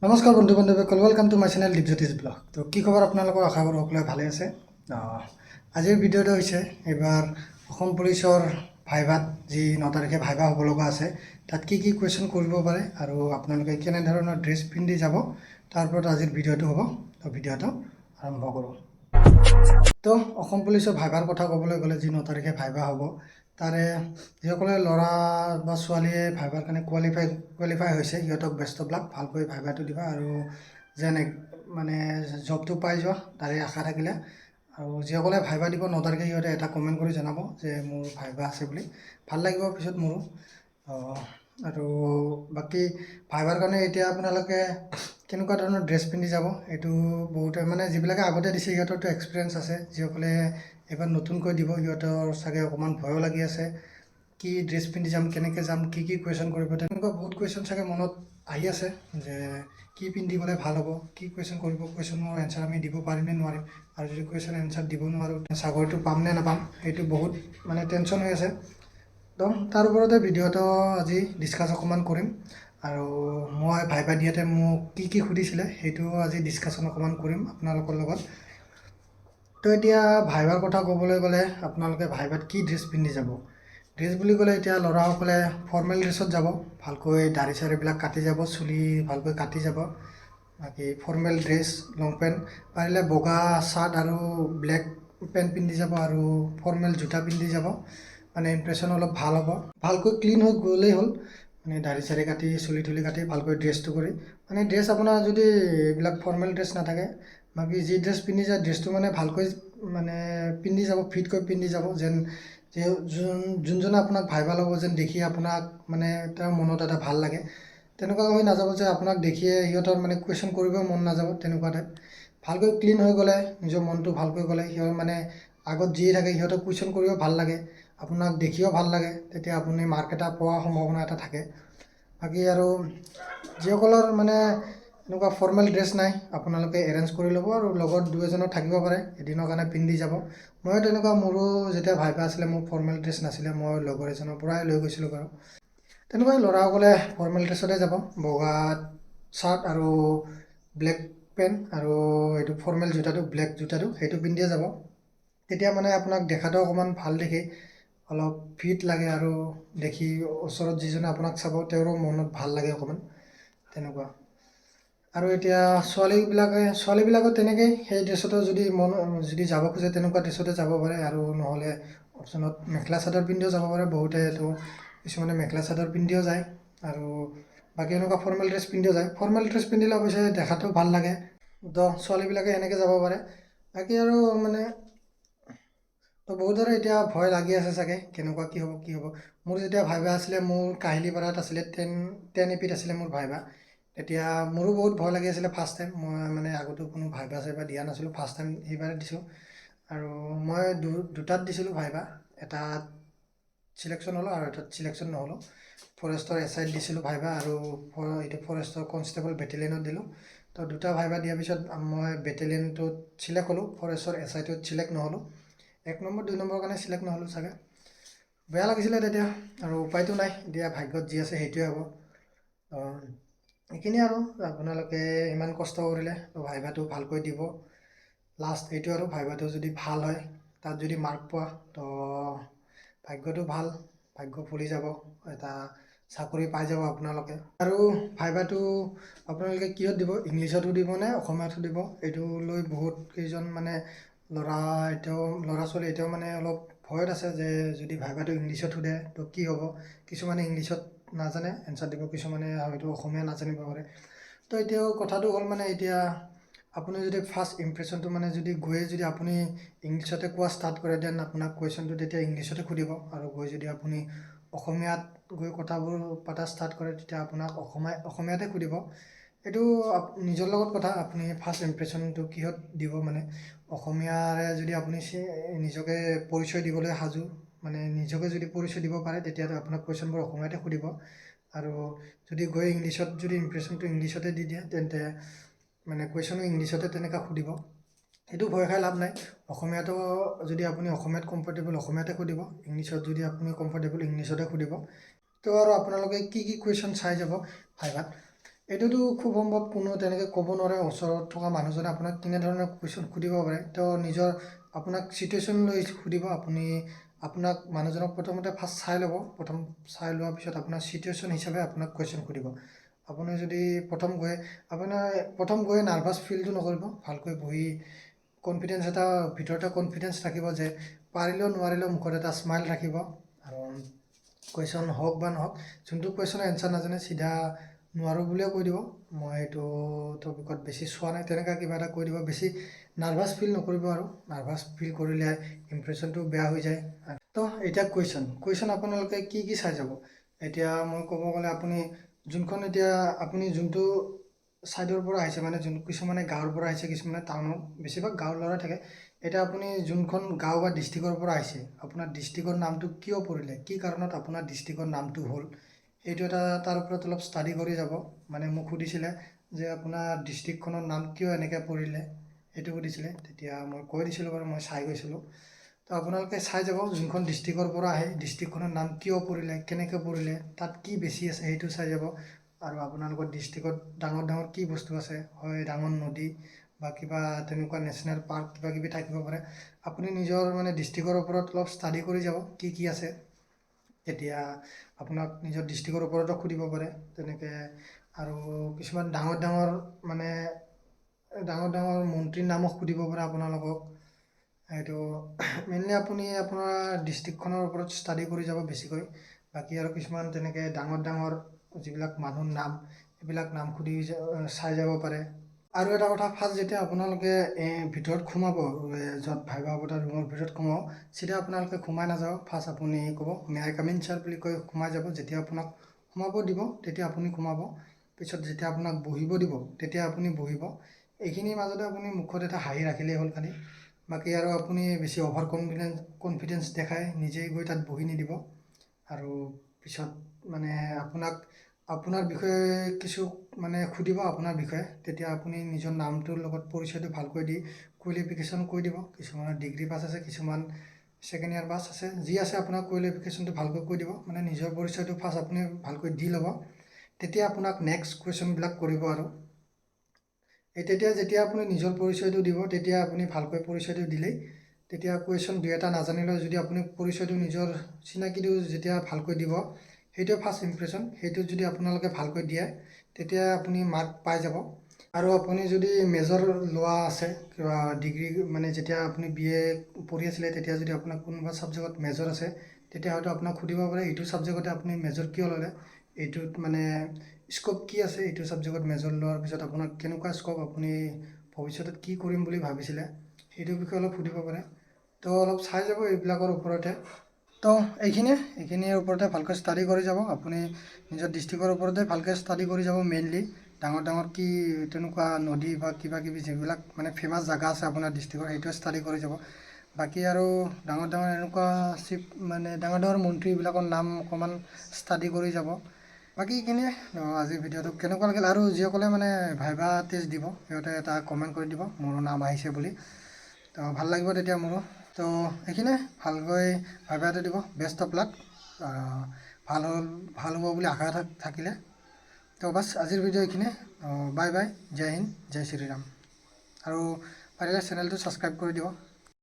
নমস্কাৰ বন্ধু বান্ধৱীসকল, welcome to my channel Dipjyoti's blog. তো কি খবৰ আপোনালোকৰ? আশা কৰোঁ সকলোৱে ভালে আছে। আজিৰ ভিডিঅ'টো হৈছে এইবাৰ অসম পুলিচৰ ভাইভাত যি 9 তাৰিখে ভাইভা হ'ব লগা আছে, তাত কি কি কুৱেশ্যন কৰিব পাৰে আৰু আপোনালোকে কেনেধৰণৰ ড্ৰেছ পিন্ধি যাব, তাৰ ওপৰত আজিৰ ভিডিঅ'টো হ'ব। তো ভিডিঅ'টো আৰম্ভ কৰোঁ। তো অসম পুলিচৰ ভাইভাৰ কথা ক'বলৈ গ'লে যি 9 তাৰিখে ভাইভা হ'ব, তাৰে যিসকলে ল'ৰা বা ছোৱালীয়ে ভাইভাৰ কাৰণে কোৱালিফাই হৈছে সিহঁতক বেষ্ট অফ লাক, ভালকৈ ভাইভাটো দিবা আৰু যেন মানে জবটো পাই যোৱা তাৰে আশা থাকিলে। আৰু যিসকলে ভাইভা দিব 9 তাৰিখে সিহঁতে এটা কমেণ্ট কৰি জনাব যে মোৰ ভাইভা আছে বুলি, ভাল লাগিব পিছত মোৰো। আৰু বাকী ভাইভাৰ কাৰণে এতিয়া আপোনালোকে কেনেকুৱা ধৰণৰ ড্ৰেছ পিন্ধি যাব, এইটো বহুতে মানে যিবিলাকে আগতে দিছে সিহঁতৰতো এক্সপিৰিয়েঞ্চ আছে, যিসকলে এবাৰ নতুনকৈ দিব সিহঁতৰ চাগে অকণমান ভয়ো লাগি আছে, কি ড্ৰেছ পিন্ধি যাম, কেনেকৈ যাম, কি কি কুৱেশ্যন কৰিব, তেনেকুৱা বহুত কুৱেশ্যন চাগে মনত আহি আছে যে কি পিন্ধি গ'লে ভাল হ'ব, কি কুৱেশ্যন কৰিব, কুৱেশ্যনৰ এনচাৰ আমি দিব পাৰিম নে নোৱাৰিম, আৰু যদি কুৱেশ্যন এনচাৰ দিব নোৱাৰোঁ চাকৰিটো পাম নে নাপাম, সেইটো বহুত মানে টেনশ্যন হৈ আছে। তো তাৰ ওপৰতে ভিডিঅ'টো আজি ডিছকাছ অকণমান কৰিম। আৰু মই ভাইভা দিয়াতে মোক কি কি সুধিছিলে সেইটো আজি ডিছকাশ্যন অকণমান কৰিম আপোনালোকৰ লগত। তো এতিয়া ভাইভাৰ কথা ক'বলৈ গ'লে আপোনালোকে ভাইভাত কি ড্ৰেছ পিন্ধি যাব? ড্ৰেছ বুলি ক'লে এতিয়া ল'ৰাসকলে ফৰ্মেল ড্ৰেছত যাব, ভালকৈ দাঢ়ি চাঢ়িবিলাক কাটি যাব, চুলি ভালকৈ কাটি যাব। বাকী ফৰ্মেল ড্ৰেছ লং পেণ্ট, পাৰিলে বগা চাৰ্ট আৰু ব্লেক পেণ্ট পিন্ধি যাব আৰু ফৰ্মেল জোতা পিন্ধি যাব, মানে ইমপ্ৰেশ্যন অলপ ভাল হ'ব। ভালকৈ ক্লিন হৈ গ'লেই হ'ল, মানে দাঢ়ি চাঢ়ি কাটি চুলি তুলি কাটি ভালকৈ ড্ৰেছটো কৰি, মানে ড্ৰেছ আপোনাৰ যদি এইবিলাক ফৰ্মেল ড্ৰেছ নাথাকে, বাকী যি ড্ৰেছ পিন্ধি যায় ড্ৰেছটো মানে ভালকৈ মানে পিন্ধি যাব, ফিটকৈ পিন্ধি যাব, যেন যোনজনে আপোনাক ভাইভা ল'ব যেন দেখি আপোনাক মানে তেওঁৰ মনত এটা ভাল লাগে, তেনেকুৱা হৈ নাযাব যে আপোনাক দেখিয়ে সিহঁতৰ মানে কুৱেশ্যন কৰিব মন নাযাব, তেনেকুৱা টাইপ। ভালকৈ ক্লিন হৈ গ'লে, নিজৰ মনটো ভালকৈ গ'লে সিহঁত মানে আগত যিয়ে থাকে সিহঁতক কুৱেশ্যন কৰিব ভাল লাগে, আপোনাক দেখিও ভাল লাগে, তেতিয়া আপুনি মাৰ্ক এটা পোৱাৰ সম্ভাৱনা এটা থাকে। বাকী আৰু যিসকলৰ মানে এনেকুৱা ফৰ্মেল ড্ৰেছ নাই, আপোনালোকে এৰেঞ্জ কৰি ল'ব আৰু লগত দুই এজনৰ থাকিব পাৰে, এদিনৰ কাৰণে পিন্ধি যাব। ময়ো তেনেকুৱা, মোৰো যেতিয়া ভাইভা আছিলে মোৰ ফৰ্মেল ড্ৰেছ নাছিলে, মই লগৰ এজনৰ পৰাই লৈ গৈছিলোঁ বাৰু। তেনেকৈ ল'ৰাসকলে ফৰ্মেল ড্ৰেছতে যাব, বগা চাৰ্ট আৰু ব্লেক পেণ্ট আৰু এইটো ফৰ্মেল জোতাটো, ব্লেক জোতাটো সেইটো পিন্ধিয়ে যাব। তেতিয়া মানে আপোনাক দেখাটো অকণমান ভাল দেখি অলপ ফিট লাগে আৰু দেখি ওচৰত যিজনে আপোনাক চাব তেওঁৰো মনত ভাল লাগে অকণমান, তেনেকুৱা। আৰু এতিয়া ছোৱালীবিলাকৰ তেনেকৈ সেই ড্ৰেছতে যদি যাব খোজে তেনেকুৱা ড্ৰেছতে যাব পাৰে, আৰু নহ'লে অপশ্যনত মেখেলা চাদৰ পিন্ধিও যাব পাৰে, বহুতেতো কিছুমানে মেখেলা চাদৰ পিন্ধিও যায়, আৰু বাকী এনেকুৱা ফৰ্মেল ড্ৰেছ পিন্ধিও যায়। ফৰ্মেল ড্ৰেছ পিন্ধিলে অৱশ্যে দেখাটো ভাল লাগে, তো ছোৱালীবিলাকে এনেকৈ যাব পাৰে। বাকী আৰু মানে তো বহুতৰে এতিয়া ভয় লাগি আছে চাগে, কেনেকুৱা কি হ'ব। মোৰ যেতিয়া ভাইভা আছিলে, মোৰ কাহিলীপাৰাত আছিলে, 10 এপিত আছিলে মোৰ ভাইভা। তেতিয়া মোৰো বহুত ভয় লাগি আছিলে ফাৰ্ষ্ট টাইম, মই মানে আগতো কোনো ভাইভা চাইভা দিয়া নাছিলোঁ, ফাৰ্ষ্ট টাইম এইবাৰে দিছোঁ। আৰু মই দুটাত দিছিলোঁ ভাইভা, এটাত চিলেকশ্যন হ'লোঁ আৰু এটাত চিলেকশ্যন নহ'লোঁ। ফৰেষ্টৰ এছ আইত দিছিলোঁ ভাইভা, আৰু এইটো ফৰেষ্টৰ কনষ্টেবল বেটেলিয়নত দিলোঁ। তো দুটা ভাইভা দিয়াৰ পিছত মই বেটেলিয়নটোত চিলেক্ট হ'লোঁ, ফৰেষ্টৰ এছ আইটোত চিলেক্ট নহ'লোঁ। 1 নম্বৰ 2 নম্বৰৰ কাৰণে চিলেক্ট নহ'লোঁ চাগে, বেয়া লাগিছিলে তেতিয়া, আৰু উপায়তো নাই, এতিয়া ভাগ্যত যি আছে সেইটোৱে হ'ব। এইখিনিয়ে আৰু আপোনালোকে ইমান কষ্ট কৰিলে তো ভাইভাটো ভালকৈ দিব। লাষ্ট এইটো আৰু ভাইভাটো যদি ভাল হয়, তাত যদি মাৰ্ক পোৱা তো ভাগ্যটো ভাল, ভাগ্য ফুলি যাব, এটা চাকৰি পাই যাব আপোনালোকে। আৰু ভাইভাটো আপোনালোকে কিহত দিব, ইংলিছতো দিব নে অসমীয়াতো দিব, এইটো লৈ বহুত কেইজন মানে ল'ৰা ছোৱালী এতিয়াও মানে অলপ ভয়ত আছে যে যদি ভাইভাটো ইংলিছত সোধে তো কি হ'ব। কিছুমানে ইংলিছত নাজানে এনচাৰ দিব, কিছুমানে হয়তো অসমীয়া নাজানিব পাৰে। তো এতিয়াও কথাটো হ'ল মানে এতিয়া আপুনি যদি ফাৰ্ষ্ট ইমপ্ৰেশ্যনটো মানে যদি আপুনি ইংলিছতে কোৱা ষ্টাৰ্ট কৰে, দেন আপোনাক কুৱেশ্যনটো তেতিয়া ইংলিছতে সুধিব, আৰু যদি আপুনি অসমীয়াত কথাবোৰ পতা ষ্টাৰ্ট কৰে তেতিয়া আপোনাক অসমীয়াতে সুধিব। এইটো নিজৰ লগত কথা, আপুনি ফাৰ্ষ্ট ইমপ্ৰেশ্যনটো কিহত দিব, মানে অসমীয়াৰে যদি আপুনি নিজকে পৰিচয় দিবলৈ সাজু, মানে নিজকে যদি পৰিচয় দিব পাৰে, তেতিয়াতো আপোনাক কুৱেশ্যনবোৰ অসমীয়াতে সুধিব। আৰু যদি ইংলিছত যদি ইমপ্ৰেশ্যনটো ইংলিছতে দি দিয়ে, তেন্তে মানে কুৱেশ্যনো ইংলিছতে তেনেকৈ সুধিব। সেইটো ভয় খাই লাভ নাই, অসমীয়াটো যদি আপুনি অসমীয়াত কমফৰ্টেবল অসমীয়াতে সুধিব, ইংলিছত যদি আপুনি কমফৰ্টেবল ইংলিছতে সুধিব। তো আৰু আপোনালোকে কি কুৱেশ্যন চাই যাব ভাইভাত, এইটোতো খুব সম্ভৱ কোনো তেনেকৈ ক'ব নোৱাৰে ওচৰত থকা মানুহজনে আপোনাক কেনেধৰণৰ কুৱেশ্যন সুধিব পাৰে। তো নিজৰ আপোনাক চিটুৱেশ্যন লৈ সুধিব। আপোনাক মানুহজনক প্ৰথমতে ফাৰ্ষ্ট চাই ল'ব। প্ৰথম চাই লোৱাৰ পিছত আপোনাৰ চিটুৱেশ্যন হিচাপে আপোনাক কুৱেশ্যন সুধিব। আপুনি যদি প্ৰথম গৈ নাৰ্ভাছ ফিলটো নকৰিব। ভালকৈ বহি কনফিডেঞ্চ এটা ভিতৰতে কনফিডেঞ্চ ৰাখিব যে পাৰিলেও নোৱাৰিলেও মুখত এটা স্মাইল ৰাখিব। আৰু কুৱেশ্যন হওক বা নহওক, যোনটো কুৱেশ্যনৰ এনচাৰ নাজানে চিধা নোৱাৰোঁ বুলিয়ে কৈ দিব, মই এইটো টপিকত বেছি চোৱা নাই, তেনেকুৱা কিবা এটা কৈ দিব। বেছি নাৰ্ভাছ ফিল নকৰিব, আৰু নাৰ্ভাছ ফিল কৰিলে ইমপ্ৰেশ্যনটো বেয়া হৈ যায়। তো এতিয়া কুৱেশ্যন আপোনালোকে কি কি চাই যাব। এতিয়া মই ক'ব গ'লে আপুনি যোনটো ছাইডৰ পৰা আহিছে, মানে কিছুমানে গাঁৱৰ পৰা আহিছে, কিছুমানে টাউনৰ, বেছিভাগ গাঁৱৰ ল'ৰা থাকে। এতিয়া আপুনি যোনখন গাঁও বা ডিষ্ট্ৰিক্টৰ পৰা আহিছে, আপোনাৰ ডিষ্ট্ৰিক্টৰ নামটো কিয় পৰিলে, কি কাৰণত আপোনাৰ ডিষ্ট্ৰিক্টৰ নামটো হ'ল, সেইটো তাৰ ওপৰত অলপ ষ্টাডি কৰি যাব। মানে মোক সুধিছিলে যে আপোনাৰ ডিষ্ট্ৰিক্টখনৰ নাম কিয় এনেকৈ পৰিলে, সেইটো সুধিছিলে। তেতিয়া মই কৈ দিছিলোঁ বাৰু, মই চাই গৈছিলোঁ। তো আপোনালোকে চাই যাব, যোনখন ডিষ্ট্ৰিক্টৰ পৰা আহে ডিষ্ট্ৰিক্টখনৰ নাম কিয় পৰিলে, কেনেকৈ পৰিলে, তাত কি বেছি আছে সেইটো চাই যাব। আৰু আপোনালোকৰ ডিষ্ট্ৰিক্টত ডাঙৰ ডাঙৰ কি বস্তু আছে, হয় ডাঙৰ নদী বা কিবা তেনেকুৱা নেশ্যনেল পাৰ্ক কিবা কিবি থাকিব পাৰে। আপুনি নিজৰ মানে ডিষ্ট্ৰিক্টৰ ওপৰত অলপ ষ্টাডি কৰি যাব কি কি আছে। এতিয়া আপোনাক নিজৰ ডিষ্ট্ৰিক্টৰ ওপৰতো সুধিব পাৰে তেনেকৈ। আৰু কিছুমান ডাঙৰ ডাঙৰ মন্ত্ৰীৰ নামো সুধিব পাৰে আপোনালোকক। এইটো মেইনলি আপুনি আপোনাৰ ডিষ্ট্ৰিক্টখনৰ ওপৰত ষ্টাডি কৰি যাব বেছিকৈ। বাকী আৰু কিছুমান তেনেকৈ ডাঙৰ ডাঙৰ যিবিলাক মানুহৰ নাম, এইবিলাক নাম সুধি চাই যাব পাৰে। আৰু এটা কথা, ফাৰ্ষ্ট যেতিয়া আপোনালোকে ভিতৰত সোমাব, য'ত ভাইভা হ'ব তাৰ ৰুমৰ ভিতৰত সোমাব, চিধা আপোনালোকে সোমাই নাযাব। ফাৰ্ষ্ট আপুনি ক'ব may I come in sir বুলি কৈ সোমাই যাব। যেতিয়া আপোনাক সোমাব দিব তেতিয়া আপুনি সোমাব। পিছত যেতিয়া আপোনাক বহিব দিব তেতিয়া আপুনি বহিব। এইখিনিৰ মাজতে আপুনি মুখত এটা হাঁহি ৰাখিলেই হ'ল খালি। বাকী আৰু আপুনি বেছি অভাৰ কনফিডেঞ্চ দেখাই নিজেই গৈ তাত বহি নিদিব। আৰু পিছত মানে আপোনাৰ বিষয়ে কিছু সুধিব আপোনাৰ বিষয়ে। তেতিয়া আপুনি নিজৰ নামটোৰ লগত পৰিচয়টো ভালকৈ দি কোৱালিফিকেশ্যন কৈ দিব। কিছুমানৰ ডিগ্ৰী পাছ আছে, কিছুমান ছেকেণ্ড ইয়াৰ পাছ আছে, যি আছে আপোনাৰ কোৱালিফিকেশ্যনটো ভালকৈ কৈ দিব। মানে নিজৰ পৰিচয়টো ফাৰ্ষ্ট আপুনি ভালকৈ দি ল'ব। তেতিয়া আপোনাক নেক্সট কুৱেশ্যনবিলাক কৰিব। আৰু যেতিয়া আপুনি নিজৰ পৰিচয়টো দিব, তেতিয়া আপুনি ভালকৈ পৰিচয়টো দিলেই, তেতিয়া কুৱেশ্যন দুই এটা নাজানিলেও যদি আপুনি পৰিচয়টো নিজৰ চিনাকিটো যেতিয়া ভালকৈ দিব, সেইটোৱে ফাৰ্ষ্ট ইমপ্ৰেশ্যন, সেইটোত যদি আপোনালোকে ভালকৈ দিয়ে তেতিয়া আপুনি মাৰ্ক পাই যাব। আৰু আপুনি যদি মেজৰ লোৱা আছে কিবা ডিগ্ৰী, যেতিয়া আপুনি BA পঢ়ি আছিলে তেতিয়া যদি আপোনাৰ কোনোবা ছাবজেক্টত মেজৰ আছে, তেতিয়া হয়তো আপোনাক সুধিব পাৰে এইটো ছাবজেক্টতে আপুনি মেজৰ কিয় ল'লে, এইটোত স্ক'প কি আছে, এইটো ছাবজেক্টত মেজৰ লোৱাৰ পিছত আপোনাৰ কেনেকুৱা স্ক'প, আপুনি ভৱিষ্যতত কি কৰিম বুলি ভাবিছিলে, সেইটো বিষয়ে অলপ সুধিব পাৰে। তো অলপ চাই যাব এইবিলাকৰ ওপৰতে। তো এইখিনিৰ ওপৰতে ভালকৈ ষ্টাডি কৰি যাব। আপুনি নিজৰ ডিষ্ট্ৰিক্টৰ ওপৰতে ভালকৈ ষ্টাডি কৰি যাব। মেইনলি ডাঙৰ ডাঙৰ কি তেনেকুৱা নদী বা কিবা কিবি যিবিলাক ফেমাছ জেগা আছে আপোনাৰ ডিষ্ট্ৰিক্টৰ, সেইটোৱে ষ্টাডি কৰি যাব। বাকী আৰু ডাঙৰ ডাঙৰ এনেকুৱা ডাঙৰ ডাঙৰ মন্ত্ৰীবিলাকৰ নাম অকণমান ষ্টাডি কৰি যাব। বাকী এইখিনিয়ে আজিৰ ভিডিঅ'টো কেনেকুৱা লাগিল। আৰু যিসকলে ভাইভা টেষ্ট দিব সিহঁতে এটা কমেণ্ট কৰি দিব মোৰো নাম আহিছে বুলি। তো ভাল লাগিব তেতিয়া মোৰো। তো এইখিনিয়ে, ভালকৈ ভাইভাটো দিব। Best of luck. ভাল হ'ব বুলি আশা থাকিলে। তো বাছ আজিৰ ভিডিঅ' এইখিনিয়ে। বাই বাই, জয় হিন্দ, জয় শ্ৰীৰাম। আৰু পাৰিলে চেনেলটো ছাবস্ক্ৰাইব কৰি দিব।